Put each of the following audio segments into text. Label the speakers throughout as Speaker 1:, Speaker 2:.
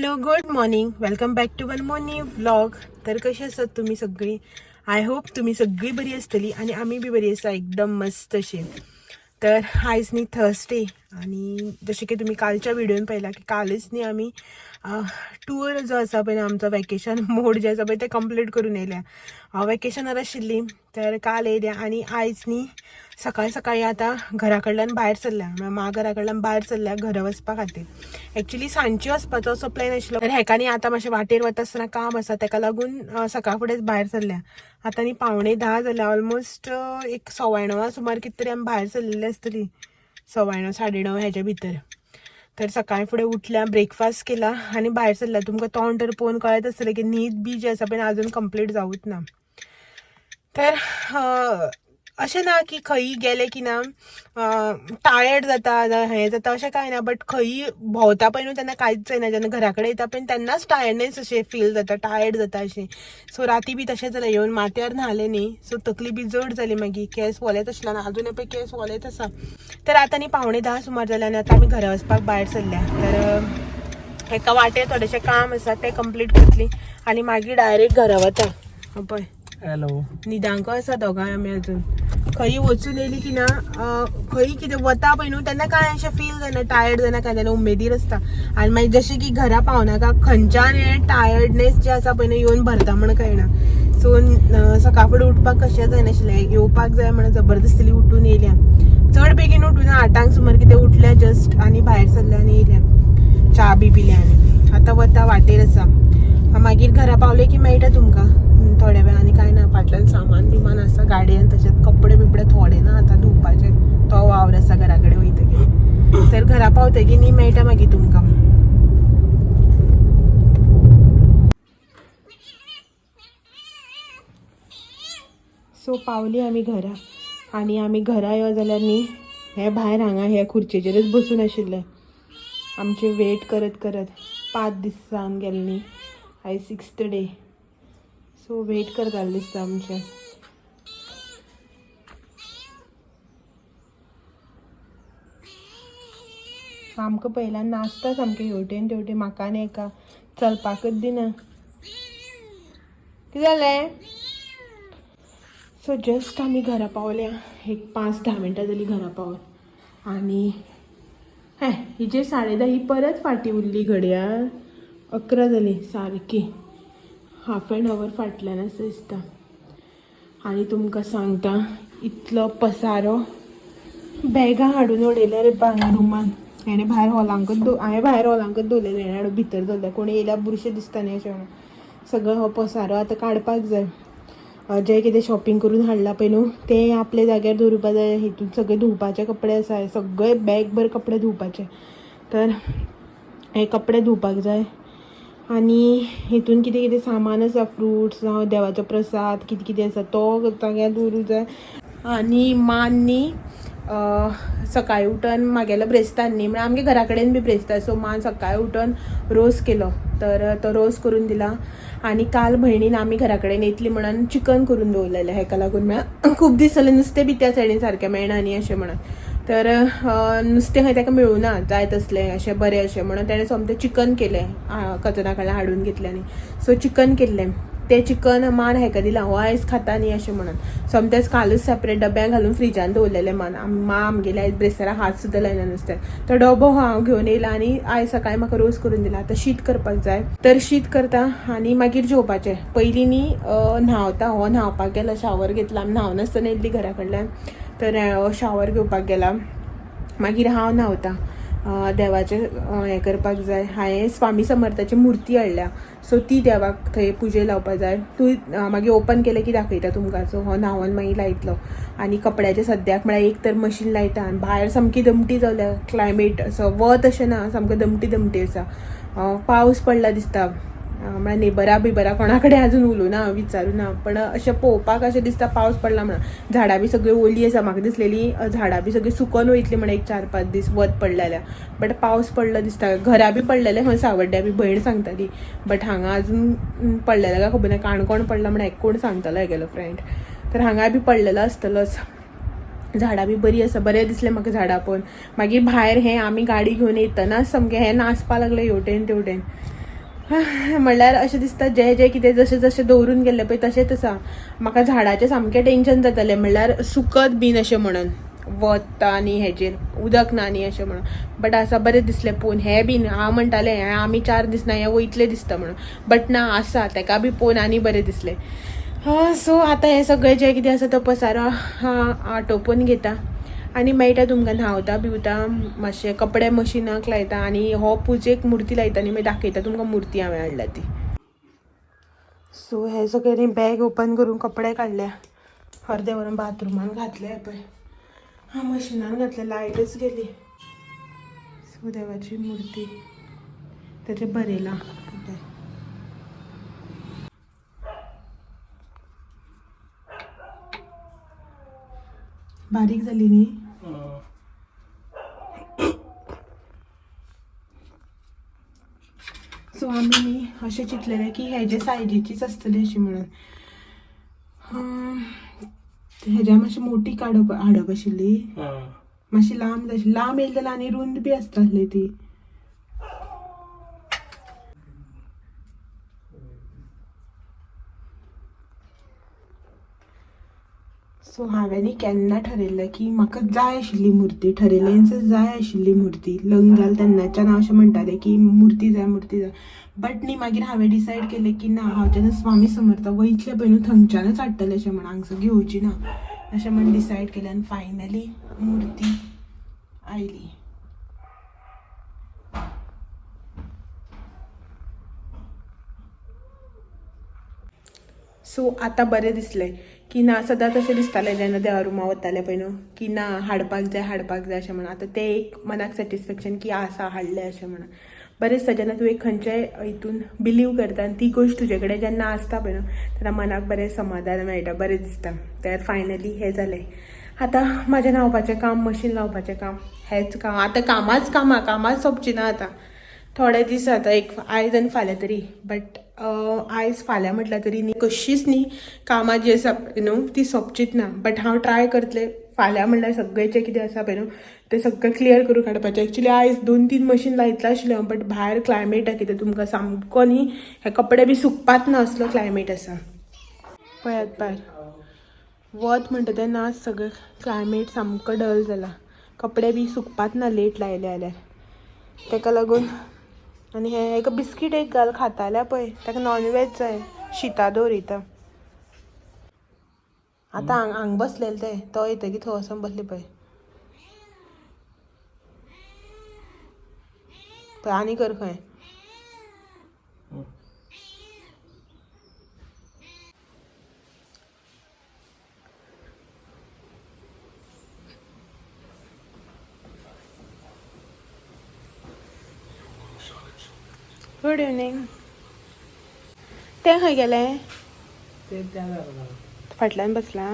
Speaker 1: Hello good morning, welcome back to one more new vlog. तर कशी आसात तुम्ही सगळी? आय होप तुम्ही सगळी बरी असतली आणि आम्ही बी बरी आसा एकदम मस्त अशी. तर आयज न्ही थर्सडे आणि जसे की तुम्ही कालच्या व्हिडिओन पाहिला की कालच न्ही आम्ही टूर जो आसा पळय आमचो वॅकेशन मोड जे आसा पळय ते कंप्लीट करून येयल्या. वॅकेशनार आशिल्ली तर काल येयल्या आणि आयज न्ही सकाळी सकाळी आता घरा कडल्यान भायर सरल्या, मा घरा कडल्यान भायर सरल्या घरा वचपा खातीर. एक्चुअली सांजची वचपाचो असो प्लॅन आशिल्लो, तर हेका न्ही आतां मातशें वाटेर वता आसतना काम आसा तेका लागून सकाळ फुडेंच भायर सरल्या. आतां न्ही 9:15 जाल्या, ऑलमोस्ट एक 9:15 सुमार कितें तरी आमी भायर सरलेली आसतली, 9:15 9:30 हेच्या भितर. तर सकाळी फुडें उठल्या, ब्रेकफास्ट केला आणि भायर सरल्या. तुमकां तोंड तर पळोवन कळत आसतलें की न्हीद बी जी आसा पळय अजून कंप्लीट जावूच ना. तर अशें ना की खंयी गेले की ना टायर्ड जाता हें जाता अशें कांय ना, बट खंयी भोंवता पळय न्हू तेन्ना कांयच जायना. जेन्ना घरा कडेन येता पळय तेन्नाच टायर्डनेस अशें फील जाता, टायर्ड जाता अशें. सो राती बी तशें जालें, येवन माथ्यार न्हालें न्ही, सो तकली बी जड जाली मागीर. केस वलेत आसला ना, अजून पळय केस वलेत आसा. तर आतां न्ही 9:15 सुमार जाल्या आनी आतां आमी घरा वचपाक भायर सरल्या. तर एका वाटेर थोडेशें काम आसा तें कंप्लीट करतली आनी मागीर डायरेक्ट घरा वता. पळय
Speaker 2: हॅलो,
Speaker 1: न्हिदांको आसा दोगांय आमी अजून. खंयी वचून येयली की ना खंयी कितें वता पळय न्हू तेन्ना कांय अशें फील जायना, टायर्ड जायना कांय जायना, उमेदीर आसता. आनी मागीर जशें की घरा पावनाका खंयच्यान हें टायर्डनेस जे आसा पळय न्हू येवन भरता म्हण कळना. सो सकाळ फुडें उठपाक कशें जायनाशिल्लें, येवपाक जाय म्हणून जबरदस्तीली उठून येयल्या. चड बेगीन उठूना, 8 सुमार कितें उठल्या जस्ट आनी भायर सरल्या आनी येयल्या. च्या बी पिल्या आनी आतां वता वाटेर आसा. मागीर घरा पावले की मेळटा तुमकां थोड्या वेळ. आनी कांय ना, फाटल्यान सामान बिमान आसा गाडयेन, तशेंच कपडे बिपडे थोडे ना आतां धुवपाचे. तो वावर आसा घरा कडेन वयतकीर. तर घरा पावतकीर न्ही मेळटा मागीर तुमकां. सो पावली आमी घरा आनी आमी घरा यो जाल्यार न्ही हे भायर हांगा ह्या खुर्चेचेरच बसून आशिल्ले आमचे वेट करत करत. 5 दीस जावन गेले न्ही, आयज 6th डे. सो वेट करताले दिसता आमचे. आमकां पयल्यार नाचता सामकें हेवटेन तेवटेन, म्हाका आनी एका चलपाकच दिना. कितें जालें? सो जस्ट आमी घरा पावल्या, एक 5-10 मिनटां जालीं घरा पावून. आनी हिचेर 10:30 ही परत फाटीं उरली घडयाळ. 11 जालीं सारकी, हाफ एन अवर फाटल्यान आसा दिसता. आनी तुमकां सांगता इतलो पसारो, बॅगां हाडून उडयल्या रे रुमान. हांवें भायर हॉलांकच दवरलेलें, हेणें हाडून भितर दवरलें. कोणी येयल्यार बुरशें दिसता न्ही अशें म्हणून. सगळो हो पसारो आतां काडपाक जाय. जें कितें शॉपिंग करून हाडलां पळय न्हू तें आपले जाग्यार दवरपा जाय. हितून सगळे धुवपाचे कपडे आसा, सगळे बॅग भर कपडे धुवपाचे. तर हे कपडे धुवपाक जाय. आनी हितून कितें कितें सामान आसा, फ्रुट्स जावं देवाचो प्रसाद कितें कितें आसा तो जाग्यार दवरूं जाय. आनी मान न्ही सकाळीं उठोन म्हागेलो ब्रेस्तार न्ही, म्हळ्यार आमगे घरा कडेन बी ब्रेस्तार. सो मान सकाळीं उठोन रोस केलो, तर तो रोस करून दिला. आनी काल भयणीन आमी घरा कडेन येतली म्हणून चिकन करून दवरलेलें, हेका लागून म्हळ्यार खूब दीस जालें नुस्तें बी त्या सायडीन सारकें मेळना न्ही अशें म्हणून. तर नुस्तें खंय ताका मेळूना जाय तसलें अशें बरें अशें म्हणून ताणें सोमतें चिकन केलें, कचरा कडल्यान हाडून घेतलें. सो चिकन केल्लें, तें चिकन मान हेका दिलां, हो आयज खाता न्ही अशें म्हणून. सोमतेंच कालूच सेपरेट डब्यांत घालून फ्रिजान दवरलेलें मान आमगेले आयज ब्रेस्ताराक हात सुद्दां लायना नुस्तें. तो डबो हांव घेवन येयला आनी आयज सकाळीं म्हाका रोस करून दिला. आतां शीत करपाक जाय, तर शीत करता आनी मागीर जेवपाचें. पयलीं न्ही न्हांवता, हो न्हांवपाक गेलो, शावर घेतला. आमी न्हांवनासतना येयल्लीं घरा कडल्यान, तर शावर घेवपाक गेला. मागीर हांव न्हांवता, देवाचें हें करपाक जाय. हांवें स्वामी समर्थाची मुर्ती हाडल्या, सो ती देवाक थंय पुजेक लावपाक जाय. मागीर ओपन केलें की दाखयता तुमकां. सो हो न्हांवून मागीर लायतलो. आनी कपड्याचें सद्याक म्हळ्यार एक तर मशीन लायता आनी भायर सामकी दमटी जाल्या. क्लायमेट असो वत अशें ना, सामको दमटी आसा. पावस पडला दिसता, म्हळ्यार नेबरा कोणा कडेन आजून उलोवना, विचारुना, पण अशें पळोवपाक अशें दिसता पावस पडला म्हणून. झाडां बी सगळीं ओली आसा, म्हाका दिसलेली झाडां बी सगळीं सुकोन वयतली म्हणून एक 4-5 दीस वत पडलें जाल्यार. बट पावस पडलो दिसता. घरा बी पडलेलें खंय सावड्ड्या बी, भयण सांगताली. बट हांगा आजून पडलेलें काय खबर ना, काणकोण पडला म्हणून कोण सांगतालो हेगेलो फ्रेंड. तर हांगा बी पडलेलो आसतलोच. झाडां बी बरीं आसा, बरें दिसलें म्हाका झाडां पळोवन. मागीर भायर हें आमी गाडी घेवन येतनाच सामकें हें नाचपा लागलें हेवटेन तेवटेन. म्हणल्यार अशें दिसता जे कितें जशें जशें दवरून गेल्ले पळय तशेंच आसा. म्हाका झाडाचें सामकें टेंशन जातालें, म्हणल्यार सुकत बीन अशें म्हणून वता आनी हेजेर उदक ना न्ही अशें म्हणून. बट आसा बरें दिसलें पळोवन. हें बीन हांव म्हणटालें हें आमी 4 दीस ना हें वयतलें दिसता म्हणून, बट ना आसा, ताका बी पळोवन आनी बरें दिसलें. सो आतां हें सगळें जें कितें आसा तो पसारो आटोपून घेता आनी मेळटा तुमकां न्हांवता बिवता, मातशें कपडे मशिनाक लायता आनी हो पुजेक मूर्ती लायता आनी मागीर दाखयता तुमकां मूर्ती हांवें हाडल्या ती. सो हें सगळें बॅग ओपन करून कपडे काडल्या, अर्दे व्हरून बाथरुमान घातले पळय, मशिनान घातले, लायटच गेली. सो देवाची मूर्ती तेजें बरयलां. बारीक जाली न्ही. सो आमी न्ही अशें चिंतलेलें की हेजे सायजीचीच आसतली अशी म्हणून. हेज्या मातशी मोठी हाडप आशिल्ली, मातशी लांब जाय आशिल्ली. लांब येयली जाल्यार आनी रुंद बी आसताली ती. सो हांवें न्ही केन्ना ठरयल्लें की म्हाका जाय आशिल्ली मूर्ती, ठरयलेंच जाय आशिल्ली मूर्ती. लग्न जालें तेन्नाच्यान हांव अशें म्हणटालें की मूर्ती जाय मूर्ती जाय. बट न्ही मागीर हांवें डिसायड केलें की ना, हांव जेन्ना स्वामी समर्थ वयतलें पळय न्हू थंयच्यानच हाडटलें अशें म्हणून, हांगसर घेवची ना अशें म्हणून डिसायड केलें. आनी फायनली मूर्ती आयली. सो आतां बरें दिसलें की ना, सदांच अशें दिसतालें जेन्ना देवा रुमा वतालें पळय न्हू की ना हाडपाक जाय अशें म्हणून. आतां तें एक मनाक सॅटिस्फॅक्शन की आसा हाडलें अशें म्हणून. बरें दिसता जेन्ना तूं एक खंयच्याय हितून बिलीव करता आनी ती गोश्ट तुजे कडेन जेन्ना आसता पळय न्हू तेन्ना मनाक बरें समाधान मेळटा, बरें दिसता. तर फायनली हें जालें. आतां म्हाजें न्हांवपाचें काम, मशीन लावपाचें काम, हेंच काम. आतां कामाच सोंपची ना. आतां थोडे दीस जाता, एक आयज आनी फाल्यां तरी. बट आयज फाल्यां म्हटल्यार तरी न्ही कशीच न्ही कामां जी आसा पळय न्हू ती सोंपचीच ना. बट हांव ट्राय करतलें फाल्यां म्हणल्यार सगळें जें कितें आसा पळय न्हू तें सगळें क्लियर करून काडपाचें. एक्चुली आयज 2-3 मशीन लायतलें आशिल्लें हांव, बट भायर क्लायमेट कितें तुमकां सामको न्ही हे कपडे बी सुकपाच ना असलो क्लायमेट आसा. पळयात भायर वत म्हणटा तें ना, सगळें क्लायमेट सामको डल जाला. कपडे बी सुकपाच ना लेट लायले जाल्यार. ताका लागून आनी हें एक बिस्कीट एक घाल खाताल्या पळय, ताका नॉनवेज जाय, शिता दवरिता. आतां हांग बसलेले ते तो येतकीर थंय वचून बसले पळय. पळय आनी कर खंय. Good evening. ते खंय गेलें? फाटल्यान बसला.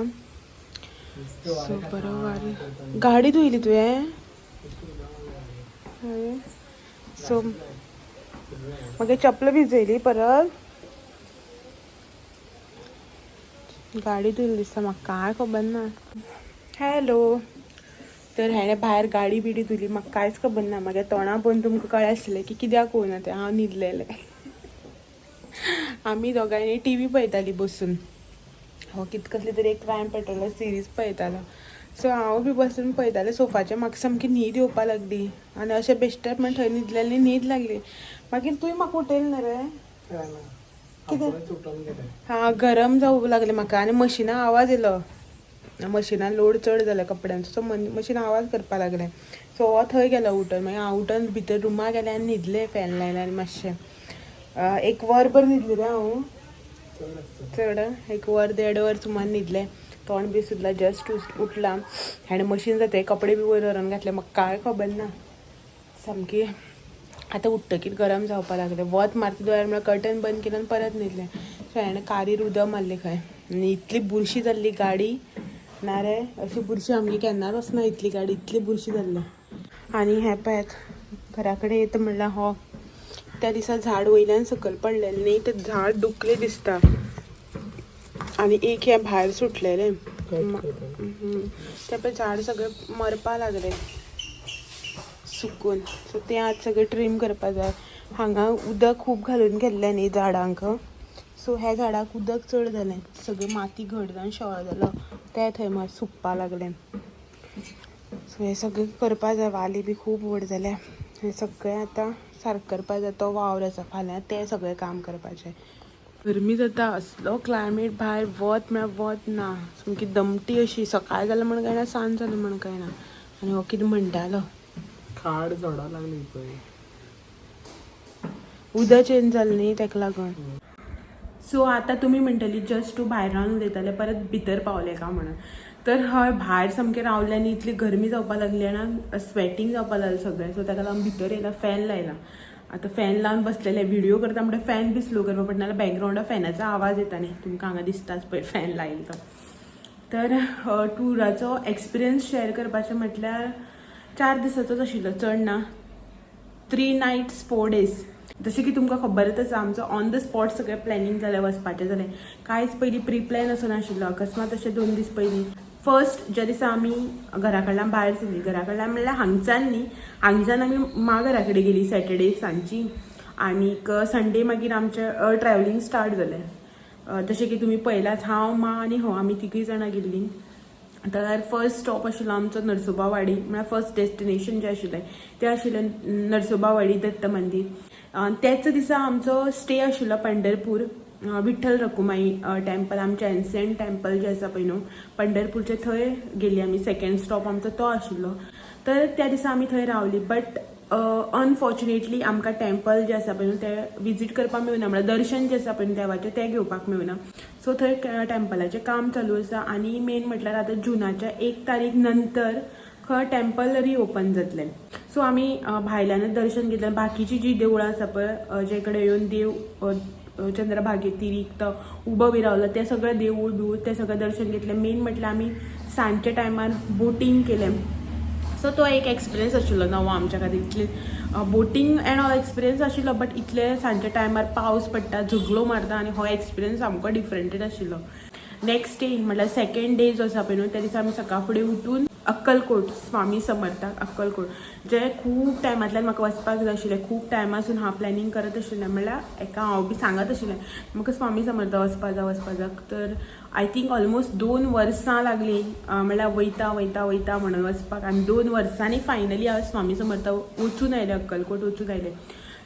Speaker 1: सो बरो गाडी धुयली तुवें? सो मागे चपलां भिजयली परत. गाडी धुयली दिसता, म्हाका कांय खबर ना. हॅलो. तर हेणें भायर गाडी बिडी धुयली, म्हाका कांयच खबर ना. म्हागे तोंडा पळोवन तुमकां कळ्ळें आसलें की कित्याक पळोवना तें. हांव न्हिदलेलें. आमी दोगांयनी टीव्ही पळयतालीं बसून. हो कसली तरी एक क्रायम पेट्रोल सिरीज पळयतालो. सो हांव बी बसून पळयतालें सोफाचेर. म्हाका सामकी न्हीद येवपा लागली आनी अशें बेश्टेच म्हण थंय न्हिदलेलें, न्हीद लागली. मागीर तुवें म्हाका उठयलें ना रे. कितें? गरम जावूंक लागलें म्हाका आनी मशिनान आवाज येयलो. मशिनान लोड चड जालें कपड्यांचो, सो मशीन आवाज करपा लागलें. सो हो थंय गेलो उठोन. मागीर हांव उठोन भितर रुमा गेलें आनी न्हिदलें फॅन लायलें आनी मातशें. 1 वरभर न्हिदलें रे हांव. चड 1 वर 1.5 वर सुमार न्हिदलें. तोंड बी सुद्दां जस्ट उठलां. हेणें मशीन जाता कपडे बी वयर व्हरोन घातले, म्हाका कांय खबर ना सामकी. आतां उठ्ठकीर गरम जावपा लागलें. वत मारता दोळ्यार म्हळ्यार कर्टन बंद केलें आनी परत न्हिदलें. सो हेणें कारीर उदक मारलें खंय आनी इतली बुरशी जाल्ली गाडी ना रे. अशी बुरशी आमगे केन्नाच वचना इतली गाडी, इतली बुरशी जाल्ली. आनी हें पळयात घरा कडेन येता म्हणल्यार हो त्या दिसा झाड वयल्यान सकयल पडलेलें न्ही, तें झाड दुखलें दिसता. आनी एक हें भायर सुटलेलें तें पळय झाड सगळें मरपा लागलें सुकून. सो तें आतां सगळें ट्रीम करपा जाय. हांगा उदक खूब घालून घेतलें न्ही झाडांक, सो ह्या झाडाक उदक चड जालें, सगळी माती घट जावन शेळो जालो, ते थंय मात सुकपा लागलें. सो हें सगळें करपा जाय. वाली बी खूब व्हड जाल्या. हें सगळें आतां सारकें करपा जाय. तो वावर आसा फाल्यां तें सगळें काम करपाचें. गरमी जाता, असलो क्लायमेट, भायर वत म्हळ्यार वत ना, सामकी दमटी अशी. सकाळ जालें म्हण काय ना, सांज जालें म्हण काय ना. आनी हो कितें म्हणटालो,
Speaker 2: खाड झोडा लागली पळय,
Speaker 1: उदक चेंज जालें न्ही तेका लागून. सो आतां तुमी म्हणटली जस्ट टू भायर रावन उलयताले परत भितर पावले का म्हणून. तर हय, भायर सामकें रावल्ल्यानी इतली गरमी जावपा लागली आनी स्वेटींग जावपा लागलें सगळें. सो ताका लागून भितर येयला, फॅन लायला. आतां फॅन लावन बसलेले, व्हिडिओ करता म्हणटा फॅन बी स्लो करपा पडटा, नाल्यार बॅकग्रावंडार फॅनाचो आवाज येता न्ही, तुमकां हांगा दिसताच पळय फॅन लायला तो. तर टुराचो एक्सपिरियन्स शेअर करपाचें म्हटल्यार 4 दिसाचोच आशिल्लो, चड ना. 3 nights 4 days. जशें की तुमकां खबरच आसा, आमचो ऑन द स्पॉट सगळें प्लॅनिंग जालें, वचपाचें जालें. कांयच पयलीं प्री प्लॅन असो नाशिल्लो, अकस्मात अशें 2 दीस पयलीं. फर्स्ट ज्या दिसा आमी घरा कडल्यान भायर सरलीं, घरा कडल्यान म्हणल्यार हांगच्यान न्ही, हांगच्यान आमी माघरा कडेन गेलीं सॅटर्डे सांजची. आनीक संडे मागीर आमचें ट्रॅवलिंग स्टार्ट जालें. जशें की तुमी पळयलाच, हांव, मां आनी हो आमी 3 जाणां गेल्लीं. तर फर्स्ट स्टॉप आशिल्लो आमचो नरसोबावाडी, म्हळ्यार फर्स्ट डेस्टिनेशन जें आशिल्लें तें आशिल्लें नरसोबावाडी दत्त मंदिर. त्याच दिसा आमचो स्टे आशिल्लो पंढरपूर, विठ्ठल रखुमाई टेंपल, आमचें एन्सेंट टेंपल जें आसा पळय न्हू पंढरपूरचें, थंय गेलीं आमी. सेकंड स्टॉप आमचो तो आशिल्लो. तर त्या दिसा आमी थंय रावलीं. बट अनफॉर्च्युनेटली आमकां टेंपल जें आसा पळय न्हू तें विजीट करपाक मेळुना, म्हळ्यार दर्शन जें आसा पळय न्हू देवाचें तें घेवपाक मेळुना. सो थंय टेंपलाचें काम चालू आसा. आनी मेन म्हटल्यार आतां जुनाच्या 1 तारीख नंतर खंय टेंपल रिओपन जातलें. सो आमी भायल्यानच दर्शन घेतलें. बाकीचीं जीं देवळां आसा पळय, जे कडेन येवन देव चंद्रभागे तिरीक तो उबो बी रावलो, तें सगळें देवूळ बिवूळ तें सगळें दर्शन घेतलें. मेन म्हटल्यार आमी सांजच्या टायमार बोटींग केलें. सो तो एक एक्सपिरियन्स आशिल्लो नवो आमच्या खातीर. इतली बोटींग एंड ऑल एक्सपिरियन्स आशिल्लो, बट इतले सांजच्या टायमार पावस पडटा, झगलो मारता, आनी हो एक्सपिरियन्स सामको डिफरंटूच आशिल्लो. नेक्स्ट डे म्हटल्यार सेकंड डे जो आसा पळय न्हू, त्या दिसा आमी सकाळ फुडें उठून अक्कलकोट, स्वामी समर्थाक अक्कलकोट, जे खूब टायमांतल्यान म्हाका वचपाक जाय आशिल्लें. खूब टायमासून हांव प्लॅनिंग करत आशिल्लें, म्हळ्यार एका हांव बी सांगत आशिल्लें म्हाका स्वामी समर्था वचपा जाय. तर आय थिंक ऑलमोस्ट 2 वर्सां लागलीं, म्हळ्यार वयता म्हणून वचपाक. आनी 2 वर्सांनी फायनली हांव स्वामी समर्था वचून आयलें, अक्कलकोट वचून आयलें.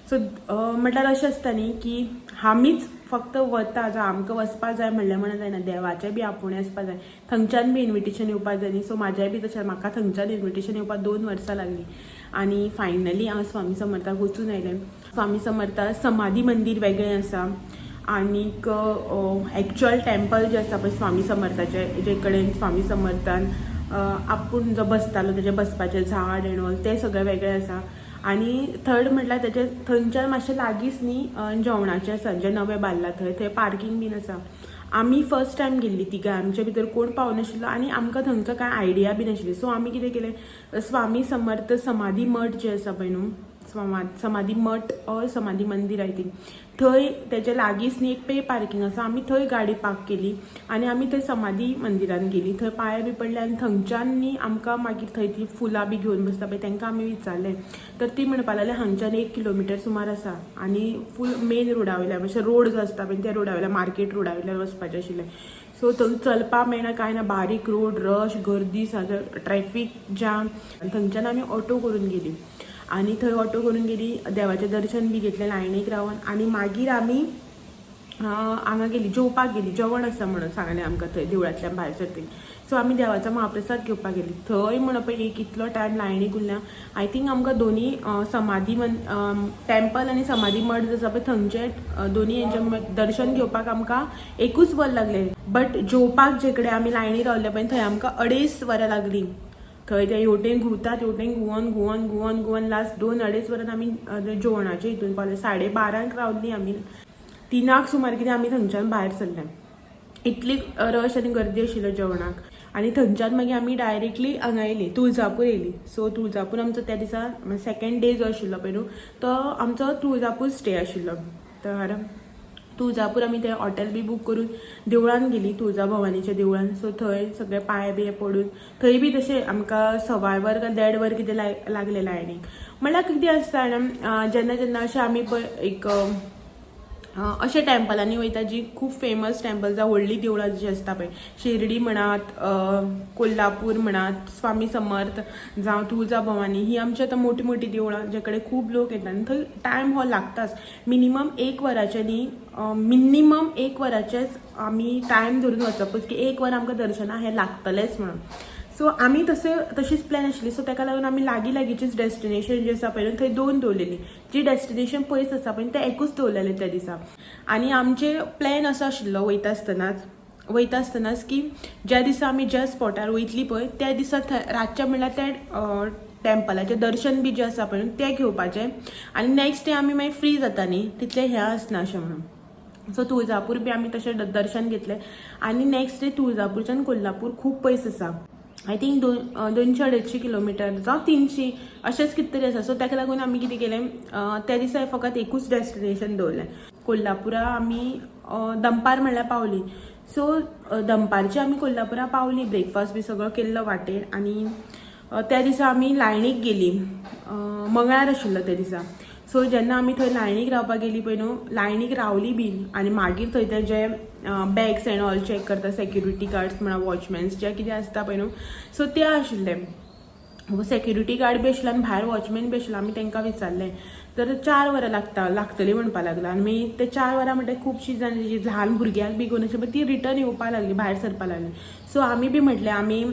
Speaker 1: सो म्हटल्यार अशें आसता न्ही की आमीच फक्त वता, जर आमकां वचपा जाय म्हणलें म्हणून जायना, देवाचें बी आपुणें आसपा जाय, थंयच्यान बी इन्विटेशन येवपा जाय न्ही. सो म्हाजें बी तशें, म्हाका थंयच्यान इन्विटेशन येवपाक 2 वर्सां लागलीं. आनी फायनली हांव स्वामी समर्थाक वचून आयलें. स्वामी समर्था समाधी मंदीर वेगळें आसा, आनीक एक्चुअल टेंपल जें आसा पळय स्वामी समर्थाचें, जे कडेन स्वामी समर्थान आपूण जो बसतालो तेजें बसपाचें झाड एंड ऑल तें सगळें वेगळें आसा. आनी थर्ड म्हटल्यार तेजे थंयच्यान मातशें लागींच न्ही जेवणाचें आसा, जें नवें बांदलां थंय पार्कींग बीन आसा. आमी फर्स्ट टायम गेल्लीं तिगां, आमचे भितर कोण पावनाशिल्लो आनी आमकां थंयचो कांय आयडिया बी नाशिल्ली. सो आमी कितें केलें, स्वामी समर्थ समाधी मठ जें आसा पळय न्हू, समाधी मठ ऑर समाधी मंदीर आय थिंक, थंय तेजे लागींच न्ही एक पे पार्किंग आसा. आमी थंय गाडी पार्क केली आनी आमी थंय समाधी मंदिरान गेलीं. थंय पांयां बी पडले आनी थंयच्यान न्ही आमकां मागीर थंय ती फुलां बी घेवन बसता पळय तांकां आमी विचारलें. तर ती म्हणपा लागली हांगच्यान 1 किलोमिटर सुमार आसा आनी फूल मेन रोडा वयल्यान, मातशें रोड जो आसता पळय त्या रोडा वयल्यान, मार्केट रोडा वयल्यान वचपाचें आशिल्लें. सो थंय चलपाक मेळना कांय ना, बारीक रोड, रश, गर्दी, ट्रॅफीक जाम. थंयच्यान आमी ऑटो करून गेलीं आनी थंय ऑटो करून गेलीं, देवाचें दर्शन बी घेतलें लायनीक रावन. आनी मागीर आमी हांगा गेलीं, जेवपाक गेलीं, जेवण आसा म्हणून सांगलें आमकां थंय देवळांतल्यान भायर सरतकीर. सो आमी देवाचो महाप्रसाद घेवपाक गेलीं. थंय म्हणून पळय एक इतलो टायम लायनीक उरल्या. आय थिंक आमकां दोनी समाधी टेंपल आनी समाधी मठ जो आसा पळय थंयचे दोनी हेंचें दर्शन घेवपाक आमकां 1 वर लागलें. बट जेवपाक जे कडेन आमी लायनी रावल्ले पळय थंय आमकां 2.5 वरां लागलीं. थंय ते हेवटेन घुंवतात, हेवटेन घुंवन लास्ट 2-2.5 वरान आमी जेवणाचे हितून पावले. 12:30 रावलीं आमी. 3 सुमार कितें आमी थंयच्यान भायर सरले. इतली रश आनी गर्दी आशिल्लो जेवणाक. आनी थंयच्यान मागीर आमी डायरेक्टली हांगा येयलीं, तुळजापूर येयलीं. सो तुळजापूर आमचो त्या दिसा सेकंड डे जो आशिल्लो पळय न्हू तो आमचो तुळजापूर स्टे आशिल्लो. तर तुळजापूर आमी थंय हॉटेल बी बूक करून देवळान गेली, तुळजा भवानीच्या देवळान. सो थंय सगळे पांय बी पडून थंय बी तशें आमकां 1.25 वर काय 1.5 वर कितें लागले लायनीक. म्हणल्यार कितें आसता जाणा, जेन्ना जेन्ना अशें आमी पळय एक अशें टॅम्पलांनी वयता जी खूब फेमस टॅम्पल जावं व्हडली देवळां जी आसता पळय, शिर्डी म्हणात, कोल्हापूर म्हणात, स्वामी समर्थ जावं तुळजा भवानी, ही आमची आतां मोठी मोठी देवळां जे कडेन खूब लोक येतात आनी थंय टायम हो लागताच. मिनिमम 1 वराचे न्ही, मिनिमम 1 वराचेच आमी टायम धरून वचपूच की 1 वर आमकां दर्शनाक हें लागतलेंच म्हणून. सो आमी तशीच प्लॅन आशिल्ली. सो ताका लागून आमी लागींचीच डेस्टिनेशन जी आसा पळय थंय 2 दवरलेली. जी डेस्टिनेशन पयस आसा पळय तें एकूच दवरलेलें त्या दिसा. आनी आमचे प्लॅन असो आशिल्लो वयता आसतनाच की ज्या दिसा आमी ज्या स्पॉटार वयतली पळय त्या दिसा रातचे म्हणल्यार त्या टॅम्पलाचें दर्शन बी जें आसा पळय तें घेवपाचें. आनी नेक्स्ट डे आमी मागीर फ्री जाता न्ही, तितलें हें आसना अशें म्हणून. सो तुळजापूर बी आमी तशें दर्शन घेतलें. आनी नेक्स्ट डे तुळजापूरच्यान कोल्हापूर खूब पयस आसा. आय थिंक 200-250 किलोमिटर जावं 300 अशेंच कितें तरी आसा. सो ताका लागून आमी कितें केलें, त्या दिसा फकत एकूच डेस्टिनेशन दवरलें. कोल्हापुरा आमी दनपार म्हणल्यार पावली. सो दनपारची आमी कोल्हापुरा पावली, ब्रेकफास्ट बी सगळो केल्लो वाटेर. आनी त्या दिसा आमी लायणीक गेली, मंगळार आशिल्लो त्या दिसा. सो जेन्ना आमी थंय लायणीक रावपाक गेली पळय न्हू, लायणीक रावली बी आनी मागीर थंय ते जे बॅग्स एंड ऑल चॅक करता, सेक्युरिटी गार्ड्स म्हणा, वॉचमॅन्स जे कितें आसता पळय न्हू, सो ते आशिल्ले. सेक्युरिटी गार्ड बी आशिल्लो आनी भायर वॉचमॅन बी आशिल्लो. आमी तांकां विचारलें तर 4 वरां लागतली म्हणपा लागला. आनी ते 4 वरां म्हणटा खुबशीं जाण जी ल्हान भुरग्यांक बी घेवन अशें ती रिटर्न येवपा लागली, भायर सरपा लागली. सो आमी बी म्हटलें आमी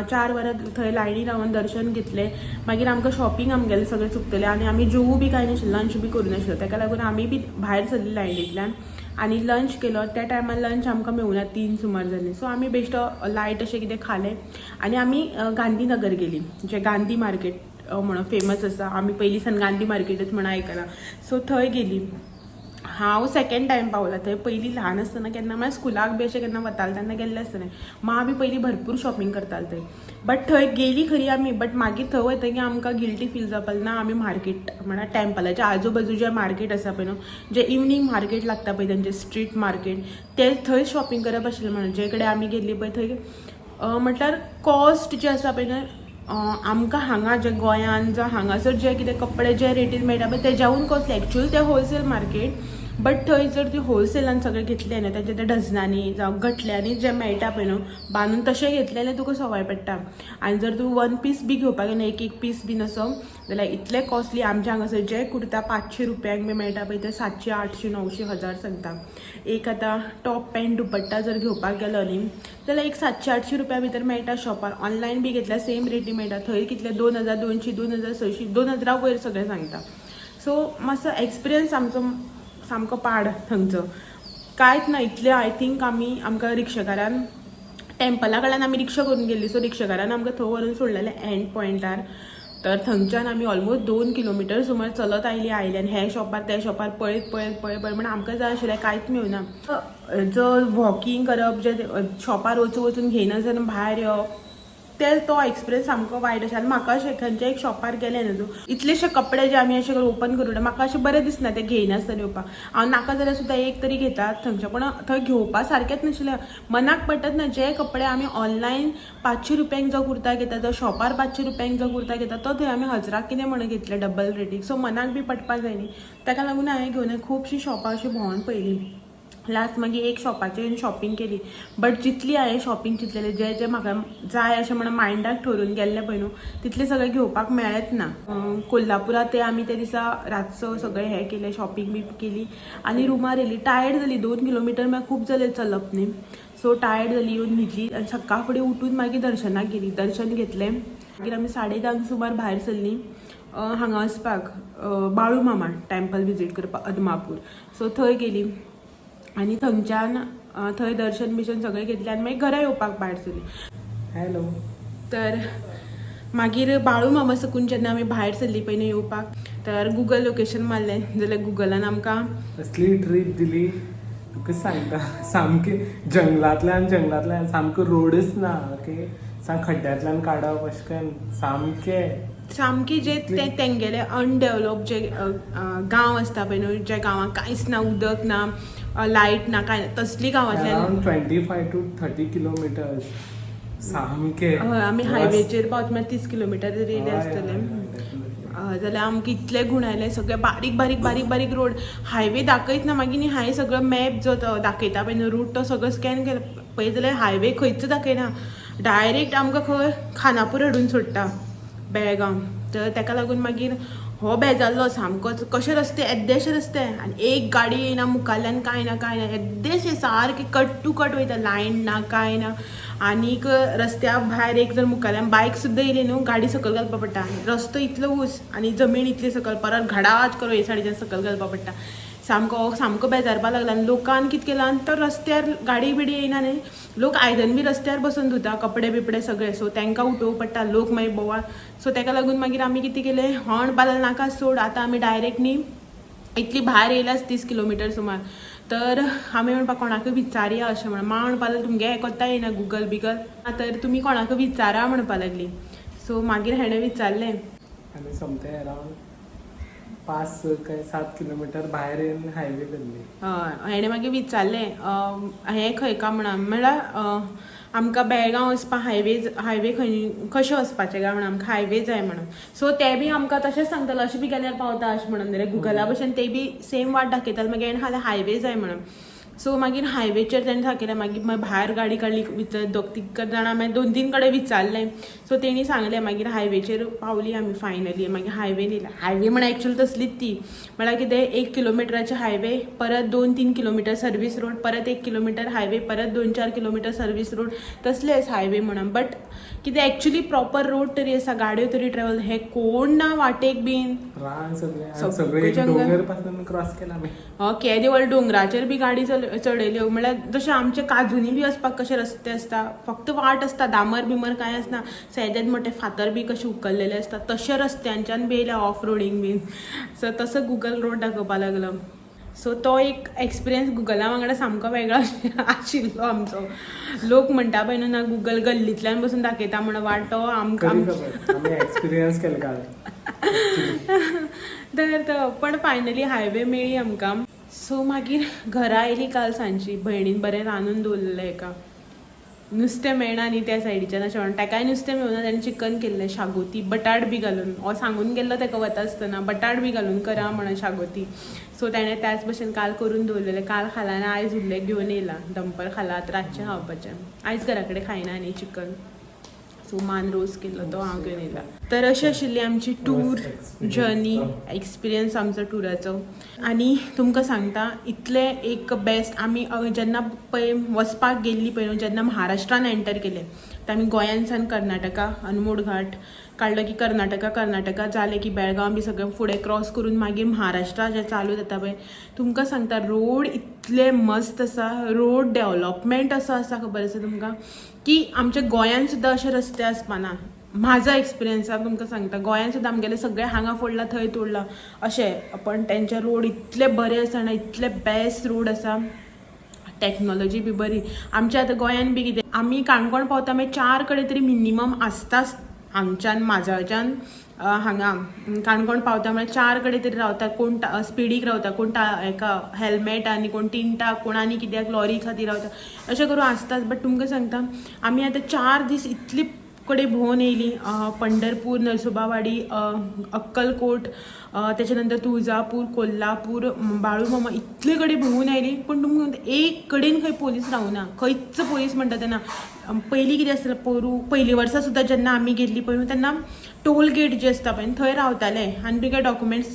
Speaker 1: 4 वरां थंय लायनी रावन दर्शन घेतलें. मागीर आमकां शॉपिंग आमगेलें सगळें चुकतलें आनी आमी जेवू बी कांय नाशिल्लो, लंच बी करूं नाशिल्लो. ताका लागून आमी बी भायर सरली लायनींतल्यान आनी लंच केलो. त्या टायमार लंच आमकां मेळूना, 3 सुमार जालीं. सो आमी बेश्टो लायट अशें कितें खालें आनी आमी गांधीनगर गेली, जें गांधी मार्केट म्हणून फेमस आसा. आमी पयलीं सान गांधी मार्केटूच म्हणून आयकलां. सो थंय गेली. हांव सेकंड टायम पावलां थंय. पयलीं ल्हान आसतना केन्ना म्हळ्यार स्कुलाक बी अशें केन्ना वतालें तेन्ना गेल्लें आसतलें. मां बी पयलीं भरपूर शॉपिंग करतालें थंय. बट थंय गेली खरी आमी, बट मागीर थंय वयतकीर आमकां गिल्टी फील जावपा ना. आमी मार्केट म्हळ्यार टॅम्पलाच्या आजू बाजू जें मार्केट आसा पळय न्हू, जें इवनींग मार्केट लागता पळय तेंचें स्ट्रीट मार्केट, तें थंय शॉपिंग करप आशिल्लें. म्हणून जे कडेन आमी गेल्ली पळय थंय म्हटल्यार कॉस्ट जे आसा पळय न्हू, आमकां हांगा जे गोंयान जावं हांगासर जे कितें कपडे जे रेटीन मेळटा पळय तेज्याहून कॉस्टली. एक्चुअली तें होलसेल मार्केट, बट थंय जर ती होलसेलान सगळें घेतलें न्हू, तेजे ते डझनांनी जावं गटल्यांनी जे मेळटा पळय न्हू बांदून तशें घेतलें जाल्यार तुका सवाय पडटा. आनी जर तूं 1 पीस बी घेवपाक गेलो, एक पीस बीन असो, जाल्यार इतले कॉस्टली. आमच्या हांगासर जे कुर्ता 500 रुपयांक बी मेळटा पळय ते 700, 800, 900, 1000 सांगता. एक आतां टॉप पॅन्ट दुपट्टा जर घेवपाक गेलो न्ही जाल्यार एक 700-800 रुपया भितर मेळटा शॉपार. ऑनलायन बी घेतल्यार सेम रेटी मेळटा. थंय कितले 2200, 2600, 2000 वयर सगळें सांगता. सो मातसो एक्सपिरियन्स आमचो सामको पाड थंयचो. कांयच ना इतलें. आय थिंक आमकां रिक्षाकारान टॅम्पला कडल्यान आमी रिक्षा करून गेल्ली. सो रिक्षाकारान आमकां थंय व्हरून सोडलेलें एंड पॉयंटार. तर थंयच्यान आमी ऑलमोस्ट 2 किलोमिटर सुमार चलत आयली आनी हे शॉपार त्या शॉपार पळयत म्हण आमकां जाय आशिल्लें कांयच मेळुना. जो वॉकिंग करप, जे शॉपार वचून घेयना जावन भायर येवप, तो एक्सपिरियन्स सामको वायट अशें. आनी म्हाका अशें खंयच्या एक शॉपार गेलें न्हू, इतलेशे कपडे जे आमी अशें ओपन करूं म्हाका अशें बरें दिसना ते घेयनासतना येवपाक. हांव नाका जाल्यार सुद्दां एक तरी घेतात थंयचे, पण थंय घेवपा सारकेंच नाशिल्लें. मनाक पडटत ना जे कपडे आमी ऑनलायन 500 रुपयांक जो कुर्ता घेता, जो शॉपार 500 रुपयांक जो कुर्ता घेता, तो थंय आमी 1000 कितें म्हणून घेतले डबल रेटीक. सो मनाक बी पडपा जाय न्ही. ताका लागून हांवें घेवन खुबशीं शॉपां अशीं भोंवून पयलीं. लास्ट मागीर एक शॉपाचेर शॉपिंग केली. बट जितली हांवें शॉपिंग चिंतलेलें जे म्हाका जाय अशें म्हणून मायंडाक ठरून गेल्लें पळय न्हू, तितलें सगळें घेवपाक मेळत ना. कोल्हापुरा ते आमी त्या दिसा रातचो सगळें हें केलें, शॉपिंग बी केली आनी रुमार येयली. टायर्ड जाली. 2 किलोमिटर म्हळ्यार खूब जालें चलप न्ही. सो टायर्ड जाली, येवन न्हिदली आनी सकाळ फुडें उठून मागीर दर्शनाक गेली. दर्शन घेतलें. मागीर आमी 10:30 सुमार भायर सरलीं हांगा वचपाक, बाळू मामा टॅम्पल विजीट करपाक अदमापूर. सो थंय गेली आनी थंयच्यान थंय दर्शन बिर्शन सगळें घेतलें आनी मागीर घरा येवपाक भायर सरली.
Speaker 2: हॅलो.
Speaker 1: तर मागीर बाळू मामा साकून जेन्ना आमी भायर सरली पळय न्हू येवपाक, तर गुगल लोकेशन मारलें जाल्यार गुगलान आमकां
Speaker 2: असली ट्रीप दिली तुका सांगता. सामकें जंगलांतल्यान सामको रोडच ना. ओके, खड्ड्यांतल्यान काडप अशें करून
Speaker 1: सामकी जे तेंगेले अनडेवलप जे गांव आसता पळय न्हू, ज्या गांवांक कांयच ना, उदक ना, लाईट ना काय ना तसली गांवांतल्यान
Speaker 2: अराउंड 25 to 30 किलोमीटर सामके
Speaker 1: आमी हायवेचेर पावता म्हळ्यार 30 किलोमिटर तरी येयले आसतले जाल्यार आमकां इतले गुण आयले सगळे बारीक बारीक बारीक बारीक रोड हायवे दाखयतना मागीर न्ही हांवें सगळो मॅप जो तो दाखयता पळय न्हू रूट तो सगळो स्कॅन केलो पळय जाल्यार हायवे खंयच दाखयना डायरेक्ट आमकां खंय खानापूर हाडून सोडटा बेळगांव तर ताका लागून मागीर हो बेजारलो सामकोच कशे रस्ते येद्देशे रस्ते आनी एक गाडी येयना मुखारल्यान कांय ना येद्देशे सारके कट टू कट वयता लायन ना कांय ना आनीक रस्त्या भायर एक जर मुखारल्यान बायक सुद्दां येयली न्हू गाडी सकयल घालपा पडटा रस्तो इतलो उस आनी जमीन इतली सकयल परत घडाच करून हे सायडीच्यान सकयल घालपा पडटा सामको बेजारपा लागला आनी लोकान कितें केलां तर रस्त्यार गाडी बिडी येयना न्ही लोक आयदन बी रस्त्यार बसून धुता कपडे बिपडे सगळे सो तांकां उठोवं पडटा लोक मागीर बोवाळ सो ताका लागून मागीर आमी कितें केलें हॉर्न पालल नाका सोड आतां आमी डायरेक्ट न्ही इतली भायर येयल्याच 30 किलोमिटर सुमार तर आमी म्हणपा कोणाकय विचारया अशें म्हण मांड पालल तुमगे हे कोत्ता येना गुगल बिगल तर तुमी कोणाकय विचारा म्हणपा लागली सो मागीर हेणें विचारलें
Speaker 2: आनी समथे अराउंड 5 काय 7 किलोमिटर भायर येवन हायवे धरली
Speaker 1: हय हेणें मागीर विचारलें हें खंय काय म्हणल्यार आमकां बेळगांव वचपा हायवे खंय कशें वचपाचें काय म्हणून आमकां हायवे जाय म्हणून सो ते बी आमकां तशेंच सांगतालो अशें बी गेल्यार पावता अशें म्हणून जाल्यार गुगला भशेन ते बी सेम वाट दाखयताले मागीर हेणें सांगलें हायवे जाय म्हणून सो मागीर हायवेचेर तेणें सांगलें मागीर भायर गाडी काडली दोग तीग जाणां मागीर 2-3 कडेन विचारलें सो तेणी सांगलें मागीर हायवेचेर पावली आमी फायनली मागीर हायवेन येयलें हायवे म्हण एक्चुअली तसलीच ती म्हळ्यार कितें 1 किलोमिटराचे हायवे परत 2-3 किलोमिटर सर्वीस रोड परत 1 किलोमिटर हायवे परत 2-4 किलोमिटर सर्वीस रोड तसलेच हायवे म्हणून बट कितें एक्चुअली प्रॉपर रोड तरी आसा गाडयो तरी ट्रॅवल हे कोण ना वाटेक बीन
Speaker 2: रान सगळे डोंगर पासून क्रॉस केला आमी
Speaker 1: केदे व्हड डोंगराचेर बी गाडी चडयल्यो म्हळ्यार जशें आमचे काजुनी बी वचपाक कशे रस्ते आसता फक्त वाट आसता डामर बिमर कांय आसना सेदेत मोठे फातर बी कशे उखल्लेले आसता तशे रस्त्यांच्यान बी येयल्या ऑफ रोडींग बीन सो तसो गुगल रोड दाखोवपा लागलो सो तो एक एक्सपिरियन्स गुगला वांगडा सामको वेगळो आशिल्लो आमचो लोक म्हणटा पळय न्हू ना गुगल गल्लींतल्यान बसून दाखयता म्हणून वाट तो आमकां
Speaker 2: एक्सपिरियन्स केला काय
Speaker 1: तर पण फायनली हायवे मेळ्ळी आमकां सो मागीर घरा आयली काल सांजची भयणीन बरें रांदून दवरलेलें एका नुस्तें मेळना न्ही त्या सायडीच्यान अशें म्हणून ताकाय नुस्तें मेळना ताणें चिकन केल्लें शागोती बटाट बी घालून हो सांगून गेल्लो ताका वता आसतना बटाट बी घालून करा म्हणून शागोती सो ताणें त्याच भशेन काल करून दवरलेलें काल खाला आनी आयज उरलें घेवन येयला दनपार खाला आतां रातचें खावपाचें आयज घरा कडेन खायना न्ही चिकन सो मान रोस केल्लो तो हांव घेवन येयला तर अशी आशिल्ली आमची टूर जर्नी एक्सपिरियन्स आमचो टुराचो आनी तुमकां सांगता इतले एक बेस्ट आमी जेन्ना पळय वचपाक गेल्ली पळय न्हू जेन्ना महाराष्ट्रान एंटर केलें तर आमी गोंयांसान कर्नाटका अनमोड घाट काडलो की कर्नाटका जालें की बेळगांव बी सगळें फुडें क्रॉस करून मागीर महाराष्ट्रा जें चालू जाता पळय तुमकां सांगता रोड इतले मस्त आसा रोड डेवलॉपमेंट असो आसा खबर आसा तुमकां की आमच्या गोंयान सुद्दां अशे रस्ते आसपाना म्हाजो एक्सपिरियन्स तुमकां सांगता गोंयान सुद्दां आमगेले सगळे हांगा फोडला थंय तोडला अशें पण तेंचे रोड इतले बरे आसा ना इतले बेस्ट रोड आसा टॅक्नॉलॉजी बी बरी आमच्या आतां गोंयान बी कितें आमी काणकोण पावता मागीर 4 कडेन तरी मिनिमम आसताच हांगच्यान माजरच्यान हांगा काणकोण पावता म्हळ्यार 4 कडेन तरी रावता कोण स्पिडीक रावता कोण हेका हेल्मेट आनी कोण टिंटाक कोण आनी कित्याक लॉरी खातीर रावता अशें करून आसताच बट तुमकां सांगता आमी आतां 4 दीस इतली कडेन भोंवन येयली पंढरपूर नरसोबावाडी अक्कलकोट त्याच्या नंतर तुळजापूर कोल्हापूर बाळूमामा इतले कडेन भोंवून आयली पण तुमकां एक कडेन खंय पोलीस रावना खंयच पोलीस म्हणटा तेन्ना पयलीं कितें आसतालें पयलीं वर्सा सुद्दां जेन्ना आमी गेल्ली पळय तेन्ना टोल गेट जे आसता पळय थंय रावताले आनी तुगे डॉक्युमेंट्स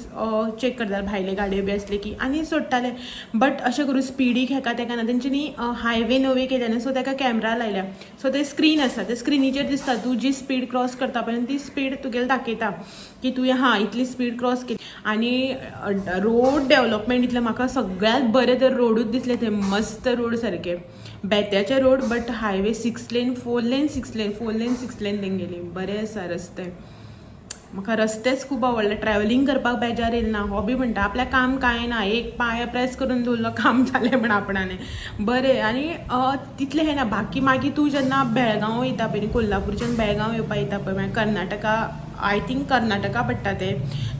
Speaker 1: चेक करताले भायले गाडयो बी आसले की आनी सोडटाले बट अशें करून स्पिडीक हेका तेका ना तेंच्यांनी हायवे नवे केले न्हू सो ताका कॅमेरा लायल्या सो ते स्क्रीन आसा ते स्क्रिनीचेर दिसता तूं जी स्पीड क्रॉस करता पळय ती स्पीड तुगेली दाखयता की तुवें इतली स्पीड क्रॉस केली आनी रोड डेवलॉपमेंट इतलें म्हाका सगळ्यांत बरें तर रोडूच दिसले ते मस्त रोड सारके बेत्याचे रोड बट हायवे 6 लेन 4 लेन 6 लेन 4 लेन 6 लेन तेंगेली बरे आसा रस्ते म्हाका रस्तेच खूब आवडले ट्रॅव्हलिंग करपाक बेजार येयना हो बी म्हणटा आपल्या काम कांय ना एक पांय प्रेस करून दवरलो काम जालें म्हण आपणाने बरें आनी तितलें हें ना बाकी मागीर तूं जेन्ना बेळगांव वयता पळय कोल्हापूरच्यान बेळगांव येवपाक येता पळय मागीर कर्नाटका आय थिंक कर्नाटका पडटा ते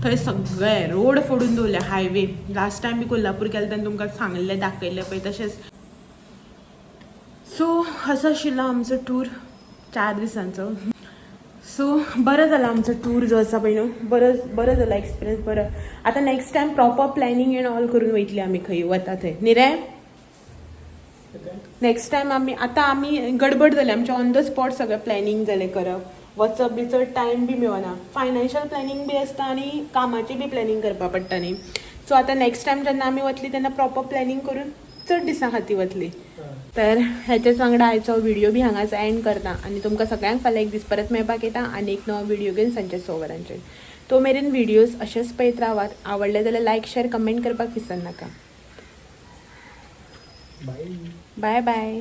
Speaker 1: थंय सगळे रोड फोडून दवरले हायवे. लास्ट टायम मी कोल्हापूर गेले तेन्ना तुमकां सांगलें दाखयलें पळय तशेंच. सो असो आशिल्लो आमचो टूर 4 दिसांचो. सो बरं झालं आमचो टूर जो आसा पळय न्हू बरं झालं एक्सपिरियन्स बरं. आतां next time proper planning end all करून वयतली आमी खंय वता थंय न्ही रे. नेक्स्ट टायम आमी गडबड जाली आमचे ऑन द स्पॉट सगळें प्लॅनिंग जालें करप. वचप बी चड टायम बी मेळना. फायनान्शियल प्लॅनिंग बी आसता आनी कामाची बी प्लॅनिंग करपा पडटा न्ही. सो आतां नेक्स्ट टायम जेन्ना आमी वतली तेन्ना प्रॉपर प्लॅनिंग करून चड दिसां खातीर वतली. तर ह्याच्याच वांगडा आयचो व्हिडिओ बी हांगाच एंड करता आनी तुमकां सगळ्यांक फाल्यां एक दीस परत मेळपाक येता आनी एक नवो व्हिडिओ घेवन सांजचे 6 वरांचेर. तो मेरेन व्हिडिओज अशेंच पळयत रावात. आवडले जाल्यार लायक शेअर कमेंट करपाक विसरनाका. Bye bye.